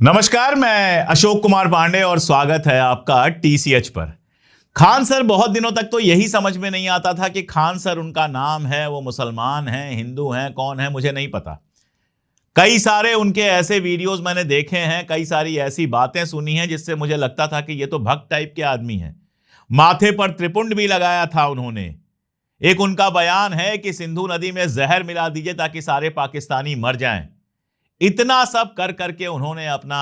नमस्कार, मैं अशोक कुमार पांडे और स्वागत है आपका टीसीएच पर। खान सर, बहुत दिनों तक तो यही समझ में नहीं आता था कि खान सर उनका नाम है, वो मुसलमान हैं, हिंदू हैं, कौन है मुझे नहीं पता। कई सारे उनके ऐसे वीडियोस मैंने देखे हैं, कई सारी ऐसी बातें सुनी हैं जिससे मुझे लगता था कि ये तो भक्त टाइप के आदमी हैं। माथे पर त्रिपुंड भी लगाया था उन्होंने। एक उनका बयान है कि सिंधु नदी में जहर मिला दीजिए ताकि सारे पाकिस्तानी मर जाएं। इतना सब कर करके उन्होंने अपना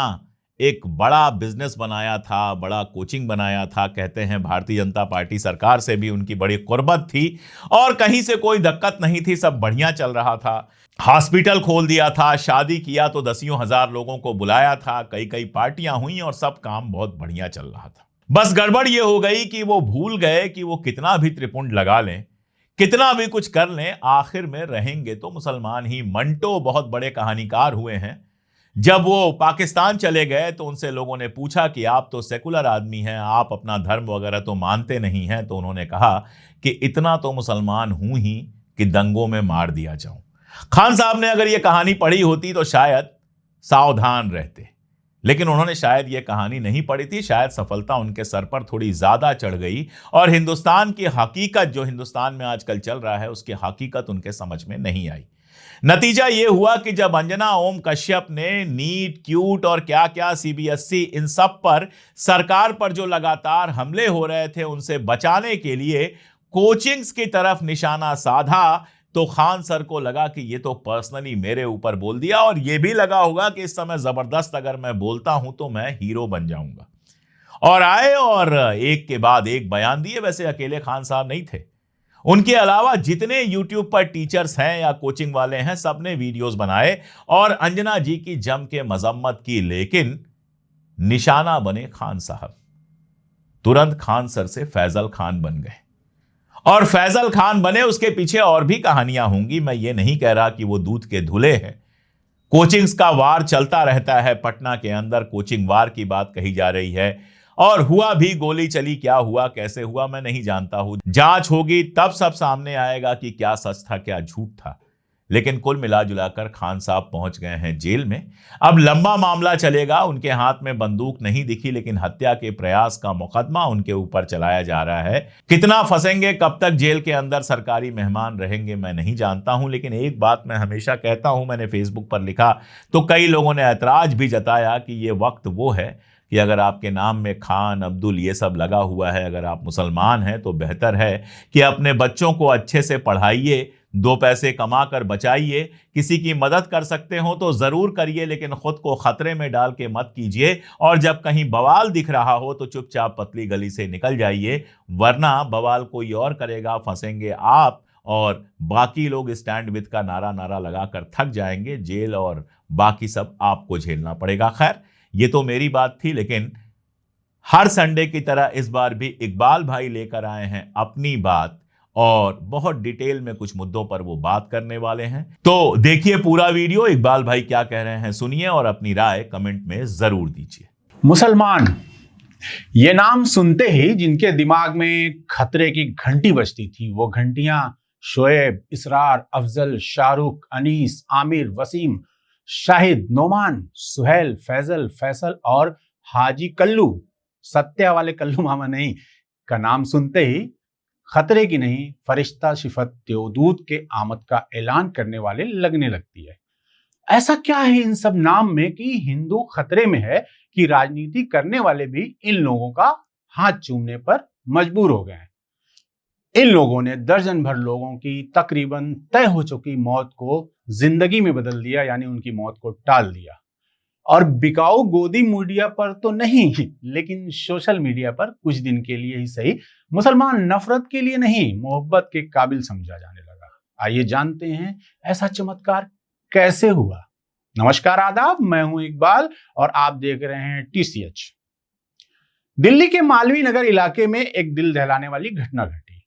एक बड़ा बिजनेस बनाया था, बड़ा कोचिंग बनाया था। कहते हैं भारतीय जनता पार्टी सरकार से भी उनकी बड़ी कुर्बत थी और कहीं से कोई दिक्कत नहीं थी, सब बढ़िया चल रहा था। हॉस्पिटल खोल दिया था, शादी किया तो दसियों हजार लोगों को बुलाया था, कई कई पार्टियां हुई और सब काम बहुत बढ़िया चल रहा था। बस गड़बड़ ये हो गई कि वो भूल गए कि वो कितना भी त्रिपुंड लगा लें, कितना भी कुछ कर लें, आखिर में रहेंगे तो मुसलमान ही। मंटो बहुत बड़े कहानीकार हुए हैं। जब वो पाकिस्तान चले गए तो उनसे लोगों ने पूछा कि आप तो सेकुलर आदमी हैं, आप अपना धर्म वगैरह तो मानते नहीं हैं। तो उन्होंने कहा कि इतना तो मुसलमान हूं ही कि दंगों में मार दिया जाऊं। खान साहब ने अगर ये कहानी पढ़ी होती तो शायद सावधान रहते, लेकिन उन्होंने शायद ये कहानी नहीं पढ़ी थी। शायद सफलता उनके सर पर थोड़ी ज्यादा चढ़ गई और हिंदुस्तान की हकीकत, जो हिंदुस्तान में आजकल चल रहा है, उसकी हकीकत उनके समझ में नहीं आई। नतीजा ये हुआ कि जब अंजना ओम कश्यप ने नीट, क्यूट और क्या क्या सीबीएसई, इन सब पर सरकार पर जो लगातार हमले हो रहे थे, उनसे बचाने के लिए कोचिंग्स की तरफ निशाना साधा, तो खान सर को लगा कि ये तो पर्सनली मेरे ऊपर बोल दिया और ये भी लगा होगा कि इस समय जबरदस्त अगर मैं बोलता हूं तो मैं हीरो बन जाऊंगा। और आए और एक के बाद एक बयान दिए। वैसे अकेले खान साहब नहीं थे, उनके अलावा जितने यूट्यूब पर टीचर्स हैं या कोचिंग वाले हैं, सबने वीडियोस बनाए और अंजना जी की जम के मजम्मत की, लेकिन निशाना बने खान साहब। तुरंत खान सर से फैजल खान बन गए और फैजल खान बने, उसके पीछे और भी कहानियां होंगी। मैं ये नहीं कह रहा कि वो दूध के धुले हैं। कोचिंग्स का वार चलता रहता है, पटना के अंदर कोचिंग वार की बात कही जा रही है और हुआ भी, गोली चली, क्या हुआ कैसे हुआ मैं नहीं जानता हूं। जांच होगी तब सब सामने आएगा कि क्या सच था क्या झूठ था। लेकिन कुल मिला जुलाकर खान साहब पहुंच गए हैं जेल में। अब लंबा मामला चलेगा। उनके हाथ में बंदूक नहीं दिखी, लेकिन हत्या के प्रयास का मुकदमा उनके ऊपर चलाया जा रहा है। कितना फंसेंगे, कब तक जेल के अंदर सरकारी मेहमान रहेंगे, मैं नहीं जानता हूं। लेकिन एक बात मैं हमेशा कहता हूं, मैंने फेसबुक पर लिखा तो कई लोगों ने ऐतराज भी जताया कि ये वक्त वो है कि अगर आपके नाम में खान, अब्दुल ये सब लगा हुआ है, अगर आप मुसलमान हैं तो बेहतर है कि अपने बच्चों को अच्छे से पढ़ाइए, दो पैसे कमा कर बचाइए। किसी की मदद कर सकते हो तो जरूर करिए, लेकिन खुद को खतरे में डाल के मत कीजिए। और जब कहीं बवाल दिख रहा हो तो चुपचाप पतली गली से निकल जाइए, वरना बवाल कोई और करेगा, फंसेंगे आप और बाकी लोग स्टैंड विद का नारा नारा लगाकर थक जाएंगे। जेल और बाकी सब आपको झेलना पड़ेगा। खैर, ये तो मेरी बात थी, लेकिन हर संडे की तरह इस बार भी इकबाल भाई लेकर आए हैं अपनी बात और बहुत डिटेल में कुछ मुद्दों पर वो बात करने वाले हैं। तो देखिए पूरा वीडियो, इकबाल भाई क्या कह रहे हैं सुनिए और अपनी राय कमेंट में जरूर दीजिए। मुसलमान, ये नाम सुनते ही जिनके दिमाग में खतरे की घंटी बजती थी, वो घंटियां शोएब, इसरार, अफजल, शाहरुख, अनीस, आमिर, वसीम, शाहिद, नोमान, सुहेल, फैजल, फैसल और हाजी कल्लू, सत्या वाले कल्लू मामा नहीं, का नाम सुनते ही खतरे की नहीं, फरिश्ता सिफत देवदूत के आमद का ऐलान करने वाले लगने लगती है। ऐसा क्या है इन सब नाम में कि हिंदू खतरे में है कि राजनीति करने वाले भी इन लोगों का हाथ चूमने पर मजबूर हो गए हैं। इन लोगों ने दर्जन भर लोगों की तकरीबन तय हो चुकी मौत को जिंदगी में बदल दिया, यानी उनकी मौत को टाल दिया। और बिकाऊ गोदी मीडिया पर तो नहीं, लेकिन सोशल मीडिया पर कुछ दिन के लिए ही सही, मुसलमान नफरत के लिए नहीं, मोहब्बत के काबिल समझा जाने लगा। आइए जानते हैं ऐसा चमत्कार कैसे हुआ। नमस्कार, आदाब, मैं हूं इकबाल और आप देख रहे हैं टीसीएच। दिल्ली के मालवीय नगर इलाके में एक दिल दहलाने वाली घटना घटी,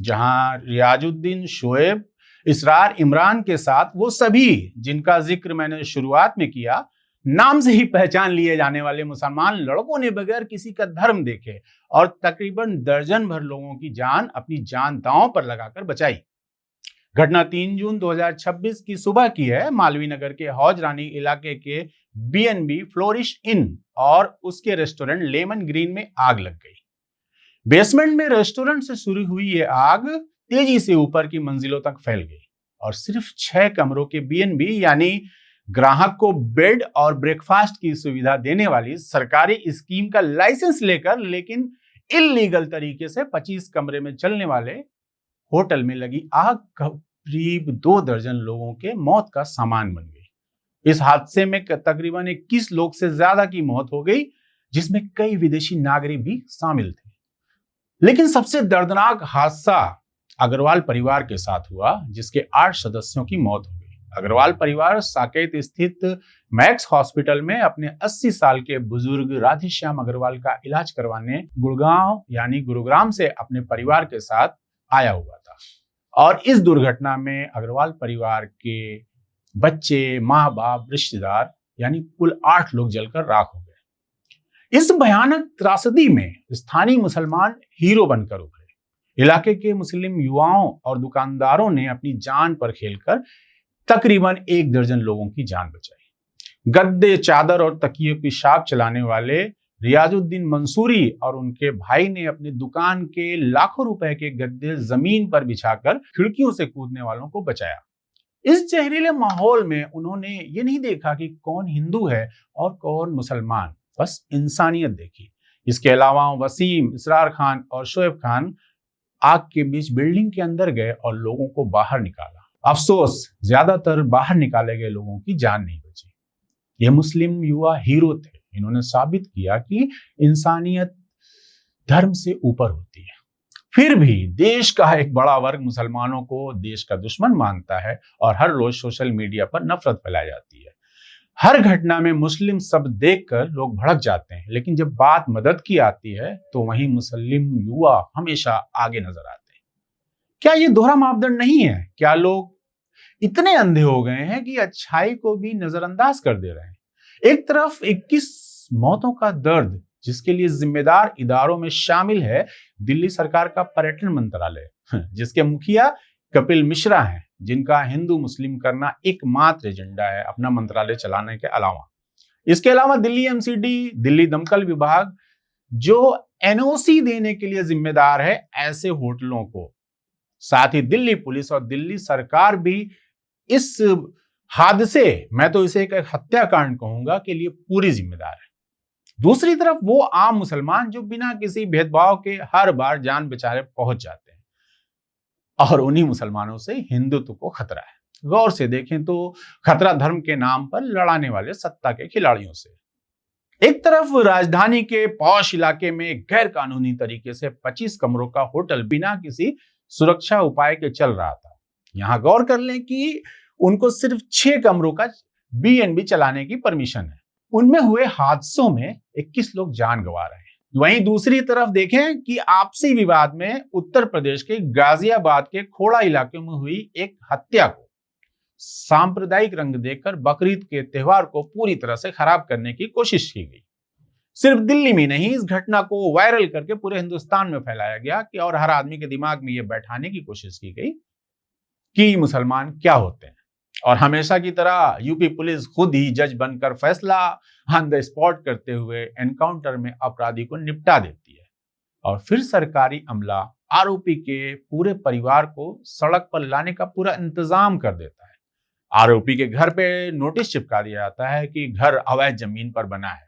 जहां रियाजुद्दीन, शोएब, इसरार, इमरान के साथ वो सभी जिनका जिक्र मैंने शुरुआत में किया, नाम से ही पहचान लिए जाने वाले मुसलमान लड़कों ने बगैर किसी का धर्म देखे और तकरीबन दर्जन भर लोगों की जान अपनी जान दांव पर लगाकर बचाई। घटना 3 जून 2026 की सुबह की है। मालवीय नगर के हौज रानी इलाके के बीएनबी फ्लोरिश इन और उसके रेस्टोरेंट लेमन ग्रीन में आग लग गई। बेसमेंट में रेस्टोरेंट से शुरू हुई ये आग तेजी से ऊपर की मंजिलों तक फैल गई और सिर्फ 6 कमरों के बीएनबी यानी ग्राहक को बेड और ब्रेकफास्ट की सुविधा देने वाली सरकारी स्कीम का लाइसेंस लेकर लेकिन इल्लीगल तरीके से 25 कमरे में चलने वाले होटल में लगी आग करीब 2 दर्जन लोगों के मौत का सामान बन गई। इस हादसे में तकरीबन 21 लोग से ज्यादा की मौत हो गई, जिसमें कई विदेशी नागरिक भी शामिल थे। लेकिन सबसे दर्दनाक हादसा अग्रवाल परिवार के साथ हुआ, जिसके 8 सदस्यों की मौत हो गई। अग्रवाल परिवार साकेत स्थित मैक्स हॉस्पिटल में अपने 80 साल के बुजुर्ग राधेश्याम अग्रवाल का इलाज करवाने गुड़गांव यानी गुरुग्राम से अपने परिवार के साथ आया हुआ था और इस दुर्घटना में अग्रवाल परिवार के बच्चे, माँ बाप, रिश्तेदार यानी कुल 8 लोग जलकर राख हो गए। इस भयानक त्रासदी में स्थानीय मुसलमान हीरो बनकर उभरे। इलाके के मुस्लिम युवाओं और दुकानदारों ने अपनी जान पर खेलकर तकरीबन 1 दर्जन लोगों की जान बचाई। गद्दे, चादर और तकिए की शॉप चलाने वाले रियाजुद्दीन मंसूरी और उनके भाई ने अपनी दुकान के लाखों रुपए के गद्दे जमीन पर बिछाकर खिड़कियों से कूदने वालों को बचाया। इस जहरीले माहौल में उन्होंने ये नहीं देखा कि कौन हिंदू है और कौन मुसलमान, बस इंसानियत देखी। इसके अलावा वसीम, इसरार खान और शोएब खान आग के बीच बिल्डिंग के अंदर गए और लोगों को बाहर निकाला। अफसोस, ज्यादातर बाहर निकाले गए लोगों की जान नहीं बची। ये मुस्लिम युवा हीरो थे। इन्होंने साबित किया कि इंसानियत धर्म से ऊपर होती है। फिर भी देश का एक बड़ा वर्ग मुसलमानों को देश का दुश्मन मानता है और हर रोज सोशल मीडिया पर नफरत फैलाई जाती है। हर घटना में मुस्लिम शब्द देखकर लोग भड़क जाते हैं, लेकिन जब बात मदद की आती है तो वहीं मुस्लिम युवा हमेशा आगे नजर आते हैं। क्या ये दोहरा मापदंड नहीं है? क्या लोग इतने अंधे हो गए हैं कि अच्छाई को भी नजरअंदाज कर दे रहे हैं? एक तरफ 21 मौतों का दर्द, जिसके लिए जिम्मेदार इदारों में शामिल है दिल्ली सरकार का पर्यटन मंत्रालय, जिसके मुखिया कपिल मिश्रा हैं, जिनका हिंदू मुस्लिम करना एकमात्र एजेंडा है अपना मंत्रालय चलाने के अलावा। इसके अलावा दिल्ली एमसीडी, दिल्ली दमकल विभाग, जो एनओसी देने के लिए जिम्मेदार है ऐसे होटलों को, साथ ही दिल्ली पुलिस और दिल्ली सरकार भी इस हादसे, मैं तो इसे एक हत्याकांड कहूंगा, के लिए पूरी जिम्मेदार है। दूसरी तरफ वो आम मुसलमान जो बिना किसी भेदभाव के हर बार जान बचाने पहुंच जाते हैं, और उन्हीं मुसलमानों से हिंदुत्व को खतरा है। गौर से देखें तो खतरा धर्म के नाम पर लड़ाने वाले सत्ता के खिलाड़ियों से। एक तरफ राजधानी के पॉश इलाके में गैर कानूनी तरीके से 25 कमरों का होटल बिना किसी सुरक्षा उपाय के चल रहा था। यहां गौर कर लें कि उनको सिर्फ 6 कमरों का बीएनबी चलाने की परमिशन है। उनमें हुए हादसों में 21 लोग जान गंवा रहे हैं। वहीं दूसरी तरफ देखें कि आपसी विवाद में उत्तर प्रदेश के गाजियाबाद के खोड़ा इलाके में हुई एक हत्या को सांप्रदायिक रंग देकर बकरीद के त्योहार को पूरी तरह से खराब करने की कोशिश की गई। सिर्फ दिल्ली में नहीं, इस घटना को वायरल करके पूरे हिंदुस्तान में फैलाया गया कि और हर आदमी के दिमाग में यह बैठाने की कोशिश की गई कि मुसलमान क्या होते हैं। और हमेशा की तरह यूपी पुलिस खुद ही जज बनकर फैसला ऑन द स्पॉट करते हुए एनकाउंटर में अपराधी को निपटा देती है और फिर सरकारी अमला आरोपी के पूरे परिवार को सड़क पर लाने का पूरा इंतजाम कर देता है। आरोपी के घर पे नोटिस चिपका दिया जाता है कि घर अवैध जमीन पर बना है,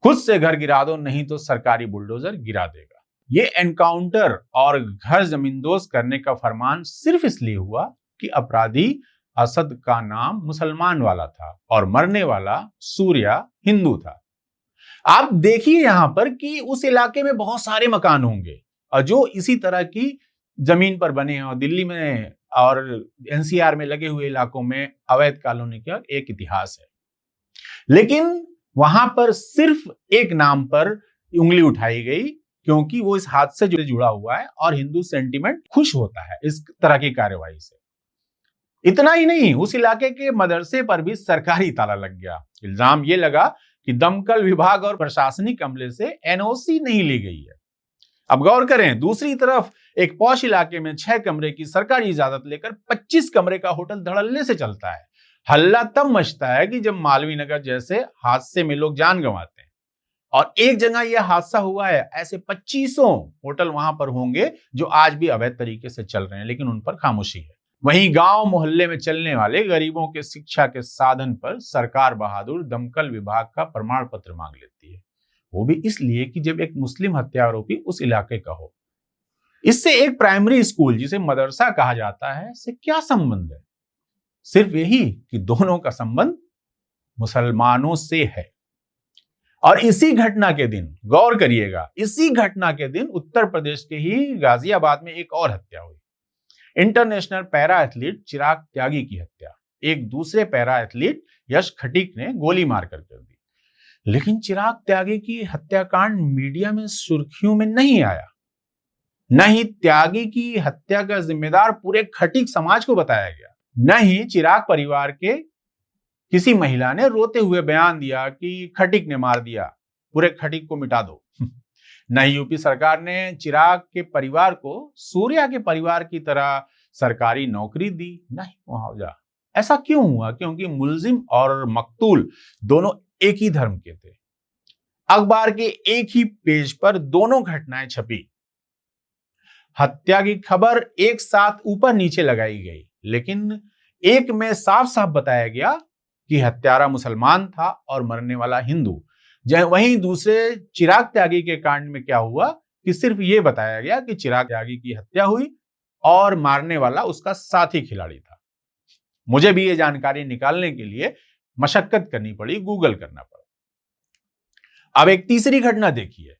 खुद से घर गिरा दो नहीं तो सरकारी बुलडोजर गिरा देगा। ये एनकाउंटर और घर जमींदोज करने का फरमान सिर्फ इसलिए हुआ कि अपराधी असद का नाम मुसलमान वाला था और मरने वाला सूर्या हिंदू था। आप देखिए यहां पर कि उस इलाके में बहुत सारे मकान होंगे और जो इसी तरह की जमीन पर बने हैं, और दिल्ली में और एनसीआर में लगे हुए इलाकों में अवैध कॉलोनी का एक इतिहास है। लेकिन वहां पर सिर्फ एक नाम पर उंगली उठाई गई क्योंकि वो इस हादसे से जुड़ा हुआ है और हिंदू सेंटीमेंट खुश होता है इस तरह की कार्यवाही से। इतना ही नहीं, उस इलाके के मदरसे पर भी सरकारी ताला लग गया। इल्जाम ये लगा कि दमकल विभाग और प्रशासनिक अमले से एनओसी नहीं ली गई है। अब गौर करें, दूसरी तरफ एक पॉश इलाके में 6 कमरे की सरकारी इजाजत लेकर 25 कमरे का होटल धड़ल्ले से चलता है हल्ला तब मचता है कि जब मालवीय नगर जैसे हादसे में लोग जान गंवाते हैं। और एक जगह यह हादसा हुआ है, ऐसे 25 होटल वहां पर होंगे जो आज भी अवैध तरीके से चल रहे हैं, लेकिन उन पर खामोशी है। वहीं गांव मोहल्ले में चलने वाले गरीबों के शिक्षा के साधन पर सरकार बहादुर दमकल विभाग का प्रमाण पत्र मांग लेती है, वो भी इसलिए कि जब एक मुस्लिम हत्या आरोपी उस इलाके का हो। इससे एक प्राइमरी स्कूल जिसे मदरसा कहा जाता है से क्या संबंध है? सिर्फ यही कि दोनों का संबंध मुसलमानों से है। और इसी घटना के दिन, गौर करिएगा, इसी घटना के दिन उत्तर प्रदेश के ही गाजियाबाद में एक और हत्या हुई। इंटरनेशनल पैरा एथलीट चिराग त्यागी की हत्या एक दूसरे पैरा एथलीट यश खटीक ने गोली मारकर कर दी। लेकिन चिराग त्यागी की हत्याकांड मीडिया में सुर्खियों में नहीं आया, न ही त्यागी की हत्या का जिम्मेदार पूरे खटीक समाज को बताया गया, न ही चिराग परिवार के किसी महिला ने रोते हुए बयान दिया कि खटीक ने मार दिया, पूरे खटीक को मिटा दो। न ही यूपी सरकार ने चिराग के परिवार को सूर्या के परिवार की तरह सरकारी नौकरी दी, न ही मुआवजा। ऐसा क्यों हुआ? क्योंकि मुलजिम और मकतूल दोनों एक ही धर्म के थे। अखबार के एक ही पेज पर दोनों घटनाएं छपी। हत्या की खबर एक साथ ऊपर नीचे लगाई गई, लेकिन एक में साफ साफ बताया गया कि हत्यारा मुसलमान था और मरने वाला हिंदू। वहीं दूसरे चिराग त्यागी के कांड में क्या हुआ कि सिर्फ ये बताया गया कि चिराग त्यागी की हत्या हुई और मारने वाला उसका साथी खिलाड़ी था। मुझे भी ये जानकारी निकालने के लिए मशक्कत करनी पड़ी, गूगल करना पड़ा। अब एक तीसरी घटना देखिए।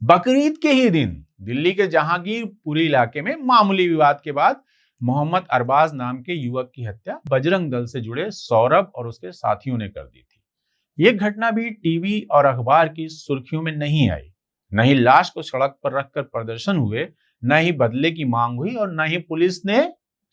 बकरीद के ही दिन दिल्ली के जहांगीरपुरी इलाके में मामूली विवाद के बाद मोहम्मद अरबाज नाम के युवक की हत्या बजरंग दल से जुड़े सौरभ और उसके साथियों ने कर दी थी। यह घटना भी टीवी और अखबार की सुर्खियों में नहीं आई। न ही लाश को सड़क पर रखकर प्रदर्शन हुए, न ही बदले की मांग हुई और न ही पुलिस ने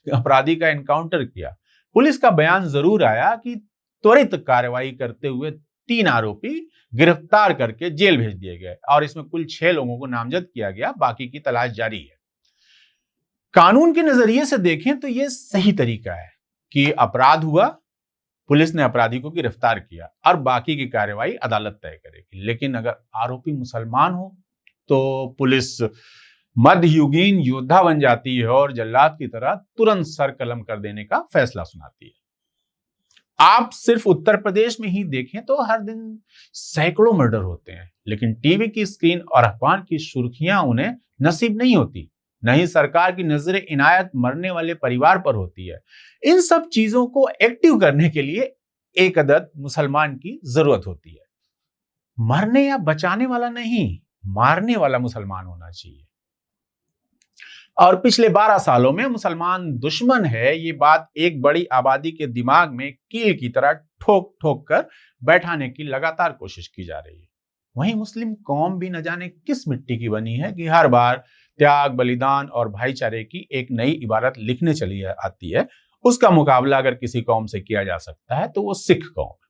अपराधी का एनकाउंटर किया। पुलिस का बयान जरूर आया कि त्वरित कार्रवाई करते हुए 3 आरोपी गिरफ्तार करके जेल भेज दिए गए और इसमें कुल 6 लोगों को नामजद किया गया, बाकी की तलाश जारी है। कानून के नजरिए से देखें तो यह सही तरीका है कि अपराध हुआ, पुलिस ने अपराधी को गिरफ्तार किया और बाकी की कार्रवाई अदालत तय करेगी। लेकिन अगर आरोपी मुसलमान हो तो पुलिस मध्ययुगीन योद्धा बन जाती है और जल्लाद की तरह तुरंत सर कलम कर देने का फैसला सुनाती है। आप सिर्फ उत्तर प्रदेश में ही देखें तो हर दिन सैकड़ों मर्डर होते हैं, लेकिन टीवी की स्क्रीन और अखबार की सुर्खियां उन्हें नसीब नहीं होती, न ही सरकार की नजर इनायत मरने वाले परिवार पर होती है। इन सब चीजों को एक्टिव करने के लिए एक अदद मुसलमान की जरूरत होती है। मरने या बचाने वाला नहीं, मारने वाला मुसलमान होना चाहिए। और पिछले 12 सालों में मुसलमान दुश्मन है, ये बात एक बड़ी आबादी के दिमाग में कील की तरह ठोक ठोक कर बैठाने की लगातार कोशिश की जा रही है। वहीं मुस्लिम कौम भी न जाने किस मिट्टी की बनी है कि हर बार त्याग, बलिदान और भाईचारे की एक नई इबारत लिखने चली आती है। उसका मुकाबला अगर किसी कौम से किया जा सकता है तो वो सिख कौम है,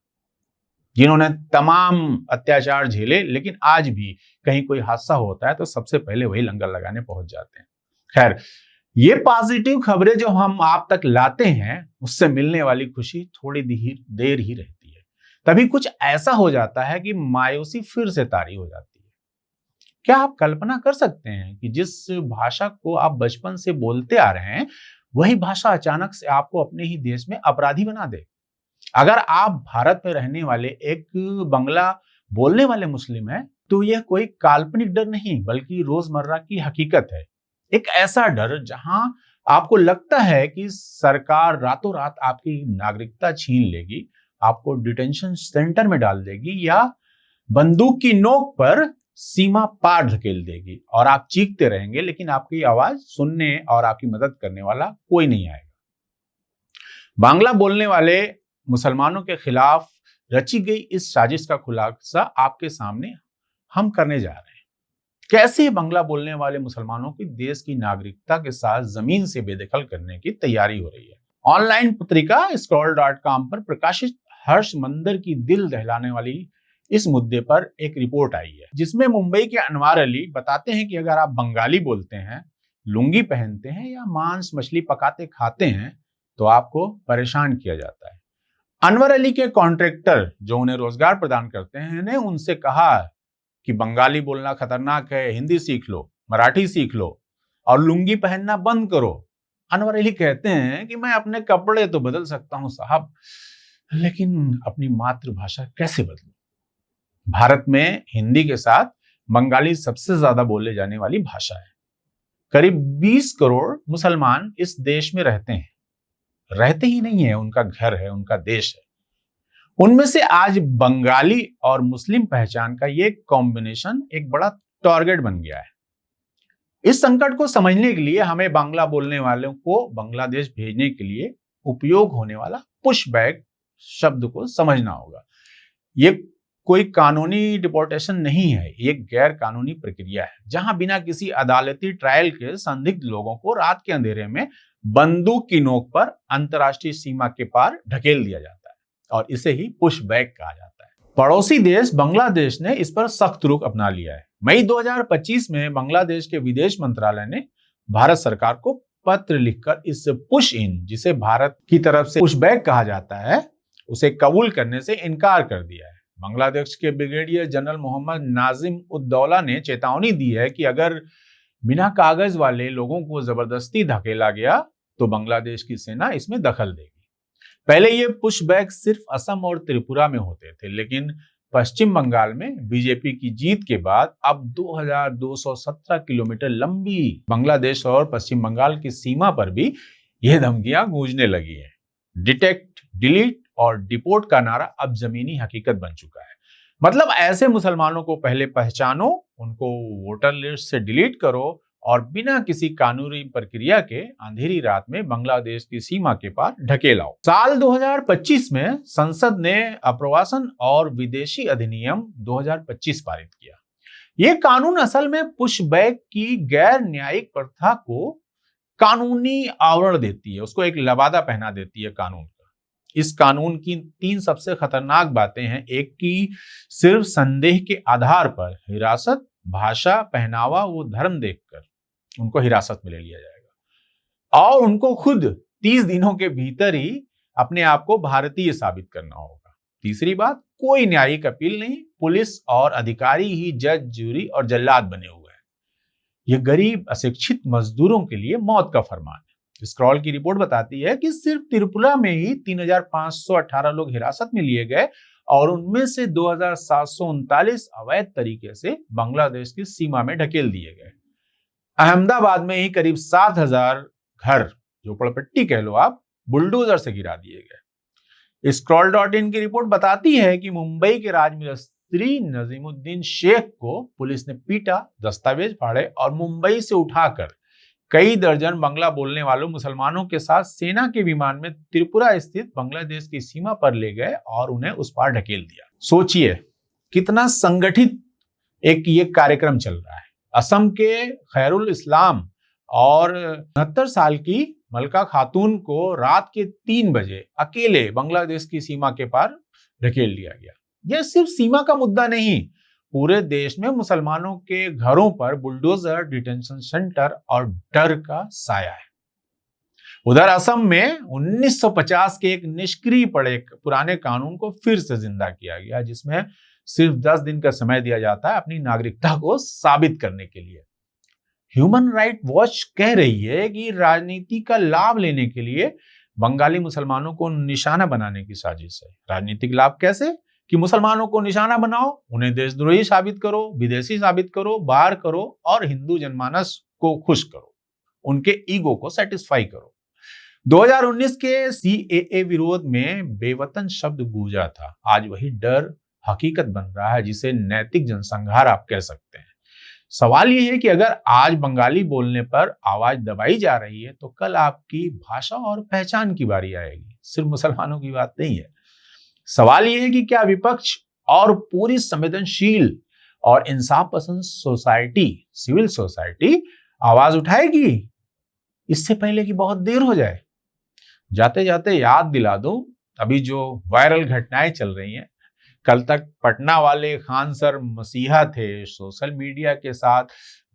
जिन्होंने तमाम अत्याचार झेले, लेकिन आज भी कहीं कोई हादसा होता है तो सबसे पहले वही लंगर लगाने पहुंच जाते हैं। खैर, ये पॉजिटिव खबरें जो हम आप तक लाते हैं, उससे मिलने वाली खुशी थोड़ी देर ही रहती है। तभी कुछ ऐसा हो जाता है कि मायूसी फिर से तारी हो जाती है। क्या आप कल्पना कर सकते हैं कि जिस भाषा को आप बचपन से बोलते आ रहे हैं, वही भाषा अचानक से आपको अपने ही देश में अपराधी बना दे? अगर आप भारत में रहने वाले एक बंगला बोलने वाले मुस्लिम हैं, तो यह कोई काल्पनिक डर नहीं बल्कि रोजमर्रा की हकीकत है। एक ऐसा डर जहां आपको लगता है कि सरकार रातों रात आपकी नागरिकता छीन लेगी, आपको डिटेंशन सेंटर में डाल देगी या बंदूक की नोक पर सीमा पार धकेल देगी और आप चीखते रहेंगे, लेकिन आपकी आवाज सुनने और आपकी मदद करने वाला कोई नहीं आएगा। बांग्ला बोलने वाले मुसलमानों के खिलाफ रची गई इस साजिश का खुलासा आपके सामने हम करने जा रहे हैं। कैसे बांग्ला बोलने वाले मुसलमानों की देश की नागरिकता के साथ जमीन से बेदखल करने की तैयारी हो रही है। ऑनलाइन पत्रिका scroll.com पर प्रकाशित हर्ष मंदर की दिल दहलाने वाली इस मुद्दे पर एक रिपोर्ट आई है, जिसमें मुंबई के अनवार अली बताते हैं कि अगर आप बंगाली बोलते हैं, लुंगी पहनते हैं या मांस मछली पकाते खाते हैं तो आपको परेशान किया जाता है। अनवर अली के कॉन्ट्रैक्टर जो उन्हें रोजगार प्रदान करते हैं ने उनसे कहा कि बंगाली बोलना खतरनाक है, हिंदी सीख लो, मराठी सीख लो और लुंगी पहनना बंद करो। अनवर अली कहते हैं कि मैं अपने कपड़े तो बदल सकता हूं साहब, लेकिन अपनी मातृभाषा कैसे बदलूं? भारत में हिंदी के साथ बंगाली सबसे ज्यादा बोले जाने वाली भाषा है। करीब 20 करोड़ मुसलमान इस देश में रहते हैं। रहते ही नहीं है, उनका घर है, उनका देश है। उनमें से आज बंगाली और मुस्लिम पहचान का ये कॉम्बिनेशन एक बड़ा टारगेट बन गया है। इस संकट को समझने के लिए हमें बांग्ला बोलने वालों को बांग्लादेश भेजने के लिए उपयोग होने वाला पुशबैक शब्द को समझना होगा। ये कोई कानूनी डिपोर्टेशन नहीं है, ये गैर कानूनी प्रक्रिया है जहां बिना किसी अदालती ट्रायल के संदिग्ध लोगों को रात के अंधेरे में बंदूक की नोक पर अंतर्राष्ट्रीय सीमा के पार ढकेल दिया जाता है और इसे ही पुशबैक कहा जाता है। पड़ोसी देश बांग्लादेश ने इस पर सख्त रुख अपना लिया है। मई 2025 में बांग्लादेश के विदेश मंत्रालय ने भारत सरकार को पत्र लिखकर इस पुश इन, जिसे भारत की तरफ से पुशबैक कहा जाता है, उसे कबूल करने से इनकार कर दिया है। बांग्लादेश के ब्रिगेडियर जनरल मोहम्मद नाजिम उद्दौला ने चेतावनी दी है कि अगर बिना कागज वाले लोगों को जबरदस्ती धकेला गया तो बांग्लादेश की सेना इसमें दखल देगी। पहले ये पुशबैक सिर्फ असम और त्रिपुरा में होते थे, लेकिन पश्चिम बंगाल में बीजेपी की जीत के बाद अब 2217 किलोमीटर लंबी बांग्लादेश और पश्चिम बंगाल की सीमा पर भी यह धमकियां गूंजने लगी है। डिटेक्ट, डिलीट और डिपोर्ट का नारा अब जमीनी हकीकत बन चुका है। मतलब ऐसे मुसलमानों को पहले पहचानो, उनको वोटर लिस्ट से डिलीट करो और बिना किसी कानूनी प्रक्रिया के अंधेरी रात में बांग्लादेश की सीमा के पार ढकेलाओ। साल 2025 में संसद ने आप्रवासन और विदेशी अधिनियम 2025 पारित किया। यह कानून असल में पुशबैक की गैर न्यायिक प्रथा को कानूनी आवरण देती है, उसको एक लबादा पहना देती है कानून का। इस कानून की 3 सबसे खतरनाक बातें हैं। एक की सिर्फ संदेह के आधार पर हिरासत, भाषा, पहनावा वो धर्म देखकर उनको हिरासत में ले लिया जाएगा और उनको खुद 30 दिनों के भीतर ही अपने आप को भारतीय साबित करना होगा। तीसरी बात, कोई न्यायिक अपील नहीं, पुलिस और अधिकारी ही जज, जूरी और जल्लाद बने हुए हैं। यह गरीब अशिक्षित मजदूरों के लिए मौत का फरमान है। स्क्रॉल की रिपोर्ट बताती है कि सिर्फ त्रिपुरा में ही 3518 लोग हिरासत में लिए गए और उनमें से 2739 अवैध तरीके से बांग्लादेश की सीमा में ढकेल दिए गए। अहमदाबाद में ही करीब 7000 घर, जो पड़पट्टी कह लो आप, बुलडोजर से गिरा दिए गए। scroll.in की रिपोर्ट बताती है कि मुंबई के राजमिस्त्री नजीमुद्दीन शेख को पुलिस ने पीटा, दस्तावेज फाड़े और मुंबई से उठाकर कई दर्जन बांग्ला बोलने वालों मुसलमानों के साथ सेना के विमान में त्रिपुरा स्थित बांग्लादेश की सीमा पर ले गए और उन्हें उस पार ढकेल दिया। सोचिए कितना संगठित एक ये कार्यक्रम चल रहा है। असम के खैरुल इस्लाम और 69 साल की मलका खातून को रात के 3 बजे अकेले बांग्लादेश की सीमा के पार ढकेल दिया गया। यह सिर्फ सीमा का मुद्दा नहीं, पूरे देश में मुसलमानों के घरों पर बुलडोजर, डिटेंशन सेंटर और डर का साया है। उधर असम में 1950 के एक निष्क्रिय पड़े पुराने कानून को फिर से जिंदा किया गया, जिसमें सिर्फ 10 दिन का समय दिया जाता है अपनी नागरिकता को साबित करने के लिए। ह्यूमन राइट वॉच कह रही है कि राजनीति का लाभ लेने के लिए बंगाली मुसलमानों को निशाना बनाने की साजिश है। राजनीतिक लाभ कैसे? कि मुसलमानों को निशाना बनाओ, उन्हें देशद्रोही साबित करो, विदेशी साबित करो, बाहर करो और हिंदू जनमानस को खुश करो, उनके ईगो को सेटिस्फाई करो। 2019 के CAA विरोध में बेवतन शब्द गूंजा था, आज वही डर हकीकत बन रहा है, जिसे नैतिक जनसंहार आप कह सकते हैं। सवाल यह है कि अगर आज बंगाली बोलने पर आवाज दबाई जा रही है तो कल आपकी भाषा और पहचान की बारी आएगी। सिर्फ मुसलमानों की बात नहीं है। सवाल यह है कि क्या विपक्ष और पूरी संवेदनशील और इंसाफ पसंद सोसाइटी, सिविल सोसाइटी आवाज उठाएगी इससे पहले कि बहुत देर हो जाए। जाते जाते याद दिला दूं, अभी जो वायरल घटनाएं चल रही हैं, कल तक पटना वाले खान सर मसीहा थे, सोशल मीडिया के साथ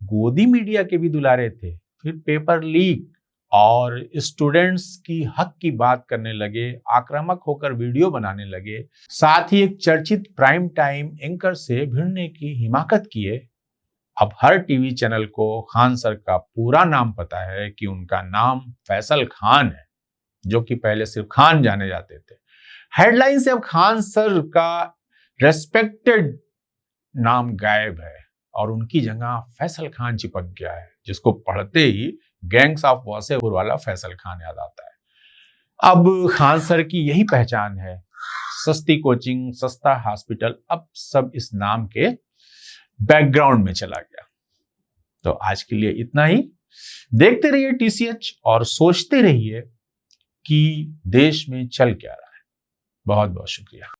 गोदी मीडिया के भी दुलारे थे, फिर पेपर लीक और स्टूडेंट्स की हक की बात करने लगे, आक्रामक होकर वीडियो बनाने लगे, साथ ही एक चर्चित प्राइम टाइम एंकर से भिड़ने की हिमाकत किए। अब हर टीवी चैनल को खान सर का पूरा नाम पता है कि उनका नाम फैसल खान है, जो कि पहले सिर्फ खान जाने जाते थे। हेडलाइन से अब खान सर का रेस्पेक्टेड नाम गायब है और उनकी जगह फैसल खान चिपक गया है, जिसको पढ़ते ही गैंग्स ऑफ वासेपुर वाला फैसल खान याद आता है। अब खान सर की यही पहचान है, सस्ती कोचिंग, सस्ता हॉस्पिटल, अब सब इस नाम के बैकग्राउंड में चला गया। तो आज के लिए इतना ही। देखते रहिए TCH और सोचते रहिए कि देश में चल क्या रहा है। बहुत बहुत शुक्रिया।